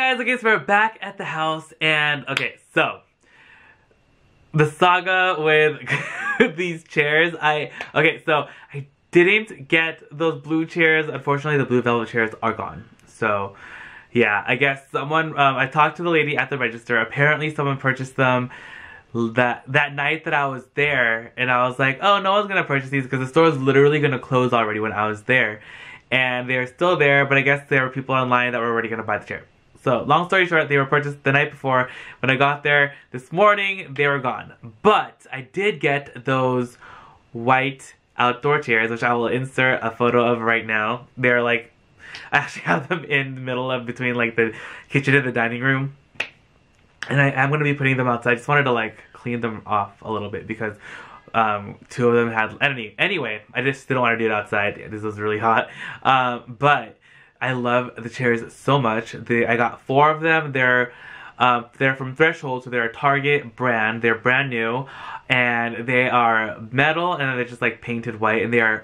guys, okay, so we're back at the house, and okay, so the saga with these chairs. Okay, so I didn't get those blue chairs. Unfortunately, the blue velvet chairs are gone. So yeah, I guess someone, I talked to the lady at the register. Apparently someone purchased them that night that I was there, and I was like, oh, no one's gonna purchase these because the store is literally gonna close already when I was there. And they're still there, but I guess there were people online that were already gonna buy the chair. So, long story short, they were purchased the night before. When I got there this morning, they were gone. But I did get those white outdoor chairs, which I will insert a photo of right now. They're like, I actually have them in the middle of between like the kitchen and the dining room. And I am going to be putting them outside. I just wanted to like clean them off a little bit because two of them had, anyway, I just didn't want to do it outside. This was really hot. But I love the chairs so much. I got 4 of them. They're from Threshold, so they're a Target brand. They're brand new, and they are metal, and they're just like painted white, and they are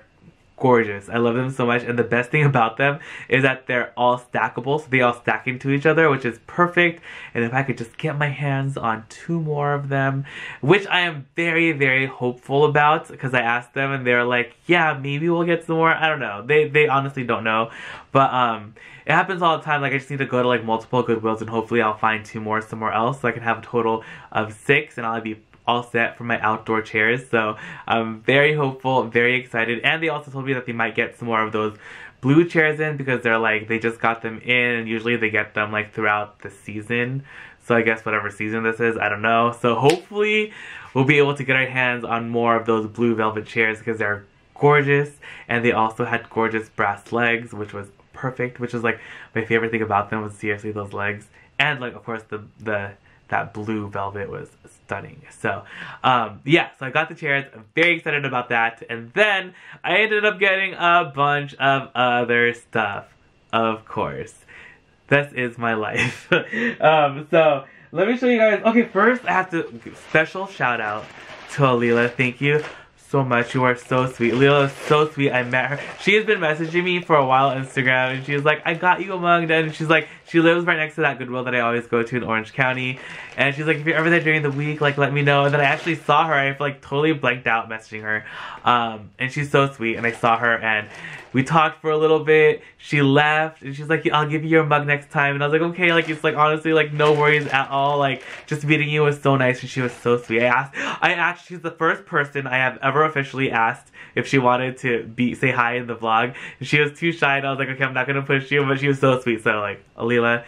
gorgeous. I love them so much, and the best thing about them is that they're all stackable, so they all stack into each other, which is perfect. And if I could just get my hands on 2 more of them, which I am very, very hopeful about, because I asked them and they're like, yeah, maybe we'll get some more. I don't know. They honestly don't know, but it happens all the time. Like, I just need to go to like multiple Goodwills, and hopefully I'll find 2 more somewhere else, so I can have a total of 6, and I'll be all set for my outdoor chairs. So I'm very hopeful, very excited. And they also told me that they might get some more of those blue chairs in, because they're like, they just got them in, and usually they get them like throughout the season. So I guess whatever season this is, I don't know. So hopefully we'll be able to get our hands on more of those blue velvet chairs, because they're gorgeous. And they also had gorgeous brass legs, which was perfect, which is like my favorite thing about them, was seriously those legs. And like, of course, that blue velvet was stunning. So, yeah, so I got the chairs. I'm very excited about that. And then I ended up getting a bunch of other stuff, of course. This is my life. So, let me show you guys. Okay, first I have to give special shout out to Alila. Thank you so much. You are so sweet. Alila is so sweet. I met her. She has been messaging me for a while on Instagram, and she was like, I got you a mug. And she's like, she lives right next to that Goodwill that I always go to in Orange County. And she's like, if you're ever there during the week, like, let me know. And then I actually saw her. I like totally blanked out messaging her. And she's so sweet. And I saw her, and we talked for a little bit. She left, and she's like, I'll give you your mug next time. And I was like, okay, like, it's like, honestly, like, no worries at all. Like, just meeting you was so nice, and she was so sweet. She's the first person I have ever officially asked if she wanted to say hi in the vlog. And she was too shy, and I was like, okay, I'm not gonna push you, but she was so sweet. So, like, Alila,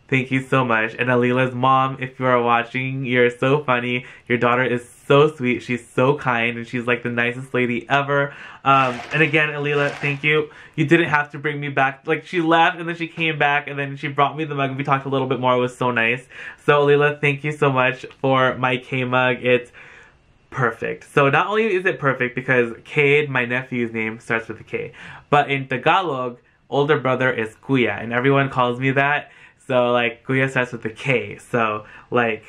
thank you so much. And Alila's mom, if you are watching, you're so funny. Your daughter is so sweet. She's so kind, and she's like the nicest lady ever. And again, Alila, thank you. You didn't have to bring me back. Like, she left, and then she came back, and then she brought me the mug, and we talked a little bit more. It was so nice. So, Alila, thank you so much for my K mug. It's perfect. So not only is it perfect because Cade, my nephew's name, starts with a K, but in Tagalog, older brother is Kuya, and everyone calls me that. So like, Kuya starts with a K. So like,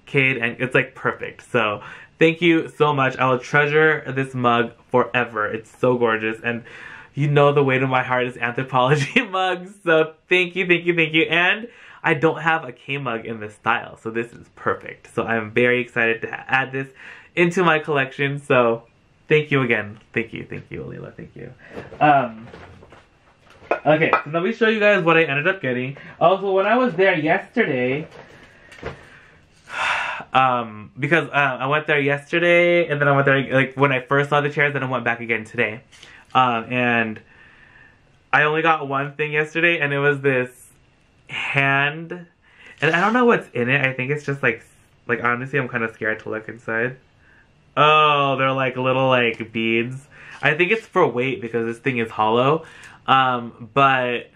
Cade, and it's like perfect. So thank you so much. I will treasure this mug forever. It's so gorgeous, and you know the weight of my heart is Anthropologie mugs. So thank you, thank you, thank you. And I don't have a K mug in this style, so this is perfect. So I'm very excited to add this into my collection. So thank you again. Thank you, Alila, thank you. Okay, so let me show you guys what I ended up getting. Also, when I was there yesterday, because I went there yesterday, and then I went there like when I first saw the chairs, then I went back again today. And I only got one thing yesterday, and it was this hand, and I don't know what's in it. I think it's just like honestly, I'm kind of scared to look inside. Oh, they're like little like beads. I think it's for weight because this thing is hollow. But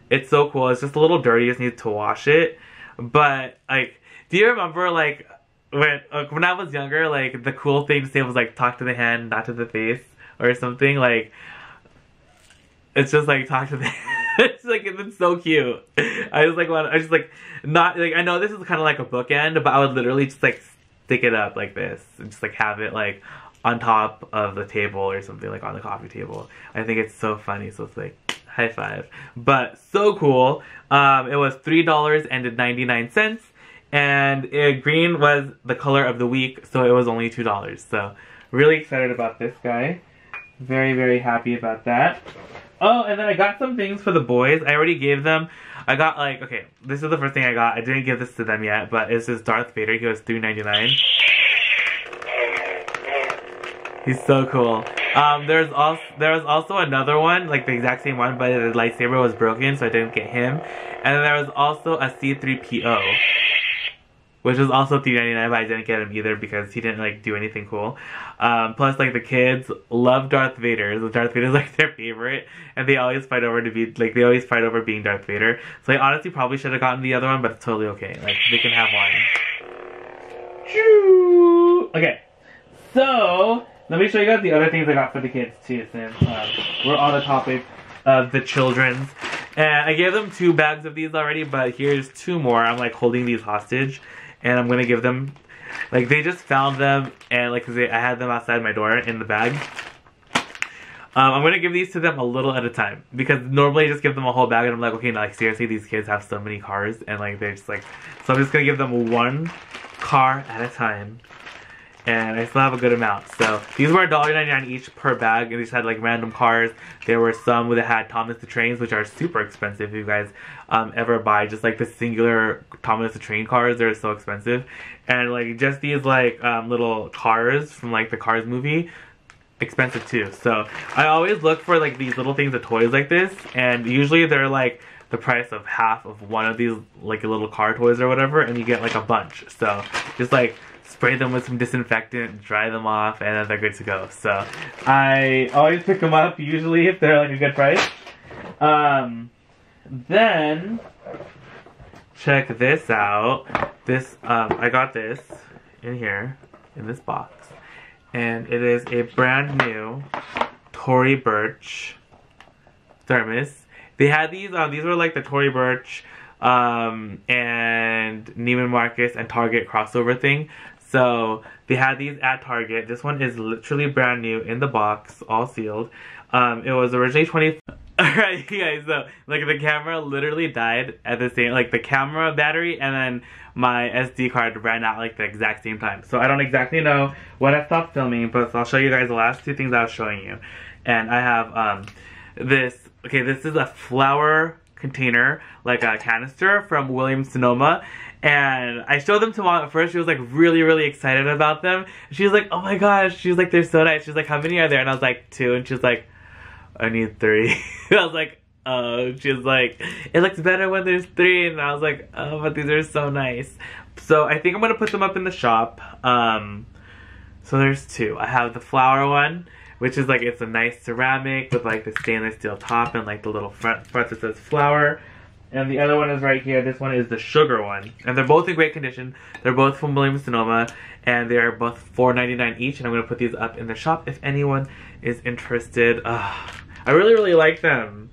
it's so cool. It's just a little dirty. You just need to wash it. But like, do you remember like when I was younger, like the cool thing to say was like talk to the hand, not to the face, or something? Like, it's just like talk to the it's like, it's so cute. I know this is kind of like a bookend, but I would literally just like stick it up like this and just like have it like on top of the table or something, like on the coffee table. I think it's so funny. So it's like, High five. But so cool. It was $3.99. And green was the color of the week, so it was only $2. So really excited about this guy. Very, very happy about that. Oh, and then I got some things for the boys. I already gave them. I got like, okay, this is the first thing I got. I didn't give this to them yet, but it's this Darth Vader. He was $3.99. He's so cool. There was also another one, like the exact same one, but the lightsaber was broken, so I didn't get him. And then there was also a C-3PO, which was also $3.99, but I didn't get him either because he didn't like do anything cool. Plus, like the kids love Darth Vader. So Darth Vader is like their favorite, and they always fight over being Darth Vader. So I honestly probably should have gotten the other one, but it's totally okay. Like they can have one. Okay, so let me show you guys the other things I got for the kids too, since we're on the topic of the children's. And I gave them 2 bags of these already, but here's 2 more. I'm like holding these hostage, and I'm gonna give them, like they just found them, and like I had them outside my door in the bag. I'm gonna give these to them a little at a time, because normally I just give them a whole bag, and I'm like, okay, no, like seriously, these kids have so many cars, and like they're just like, so I'm just gonna give them 1 car at a time. And I still have a good amount. So these were $1.99 each per bag, and these had like random cars. There were some that had Thomas the Trains, which are super expensive if you guys ever buy just like the singular Thomas the Train cars. They're so expensive. And like just these like little cars from like the Cars movie, expensive too. So I always look for like these little things of toys like this, and usually they're like the price of half of one of these like little car toys or whatever, and you get like a bunch. So just like spray them with some disinfectant, dry them off, and then they're good to go. So I always pick them up usually if they're like a good price. Then check this out. This I got this in here in this box, and it is a brand new Tory Burch thermos. They had these were like the Tory Burch and Neiman Marcus and Target crossover thing. So they had these at Target. This one is literally brand new in the box, all sealed. It was originally $20. Alright, you guys, so like the camera literally died at the same, like the camera battery and then my SD card ran out like the exact same time. So I don't exactly know when I stopped filming, but I'll show you guys the last 2 things I was showing you. And I have this, okay, this is a flour container, like a canister from Williams-Sonoma. And I showed them to Mom at first. She was like really, really excited about them. She was like, oh my gosh. She was like, they're so nice. She was like, how many are there? And I was like, 2. And she was like, I need 3. I was like, oh. She was like, it looks better when there's 3. And I was like, oh, but these are so nice. So I think I'm going to put them up in the shop. So there's 2. I have the flour one, which is like, it's a nice ceramic with like the stainless steel top and like the little front that says flour. And the other one is right here. This one is the sugar one. And they're both in great condition. They're both from Williams-Sonoma. And they're both $4.99 each. And I'm going to put these up in the shop if anyone is interested. I really, really like them.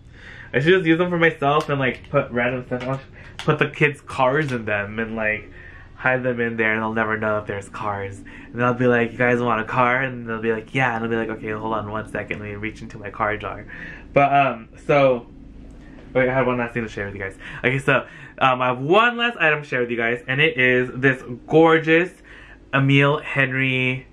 I should just use them for myself and like put random stuff. I'll put the kids' cars in them and like hide them in there, and they'll never know if there's cars. And I'll be like, you guys want a car? And they'll be like, yeah. And I'll be like, okay, hold on 1 second. Let me reach into my car jar. But, so... wait, I have one last thing to share with you guys. Okay, so I have one last item to share with you guys, and it is this gorgeous Emile Henry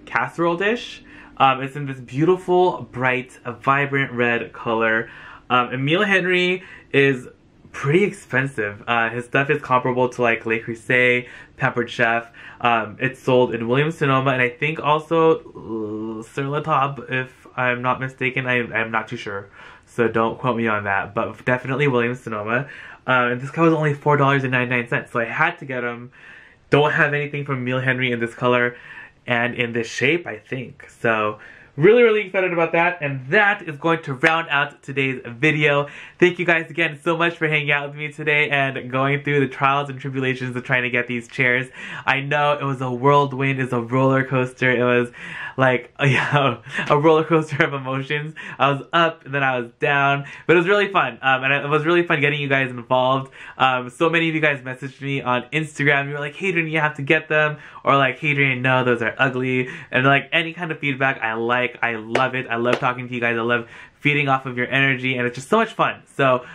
casserole dish. It's in this beautiful, bright, vibrant red color. Emile Henry is pretty expensive. His stuff is comparable to like Le Creuset, Pampered Chef. It's sold in Williams-Sonoma, and I think also Sur La Table, if I'm not mistaken. I'm not too sure. So don't quote me on that, but definitely Williams-Sonoma. And this guy was only $4.99, so I had to get him. Don't have anything from Emile Henry in this color and in this shape, I think. So really, really excited about that. And that is going to round out today's video. Thank you guys again so much for hanging out with me today and going through the trials and tribulations of trying to get these chairs. I know it was a whirlwind, it was a roller coaster. It was like yeah, a roller coaster of emotions. I was up and then I was down, but it was really fun. And it was really fun getting you guys involved. So many of you guys messaged me on Instagram. You were like, "Hadrian, you have to get them," or like, "Hadrian, no, those are ugly." And like any kind of feedback, I love it. I love talking to you guys. I love feeding off of your energy, and it's just so much fun. So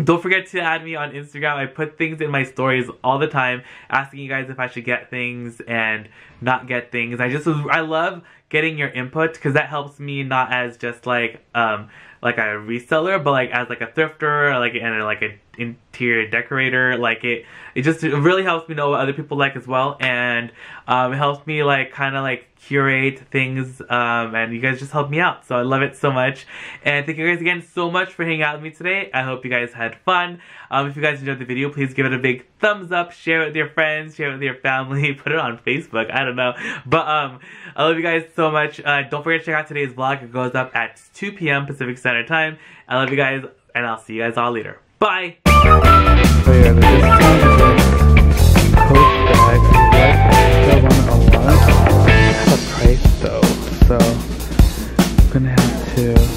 don't forget to add me on Instagram. I put things in my stories all the time, asking you guys if I should get things and not get things. I love getting your input, because that helps me not as just like a reseller, but like as like a thrifter, or like an interior decorator. Like it really helps me know what other people like as well, and it helps me like kind of like curate things, and you guys just help me out, so I love it so much. And thank you guys again so much for hanging out with me today. I hope you guys had fun. If you guys enjoyed the video, please give it a big thumbs up, share it with your friends, share it with your family, put it on Facebook, I don't know. But I love you guys so much. Don't forget to check out today's vlog. It goes up at 2 p.m. Pacific Standard Time. I love you guys, and I'll see you guys all later. Bye! So yeah, this Coach bag. That one a lot. It has a price though, so I'm gonna have to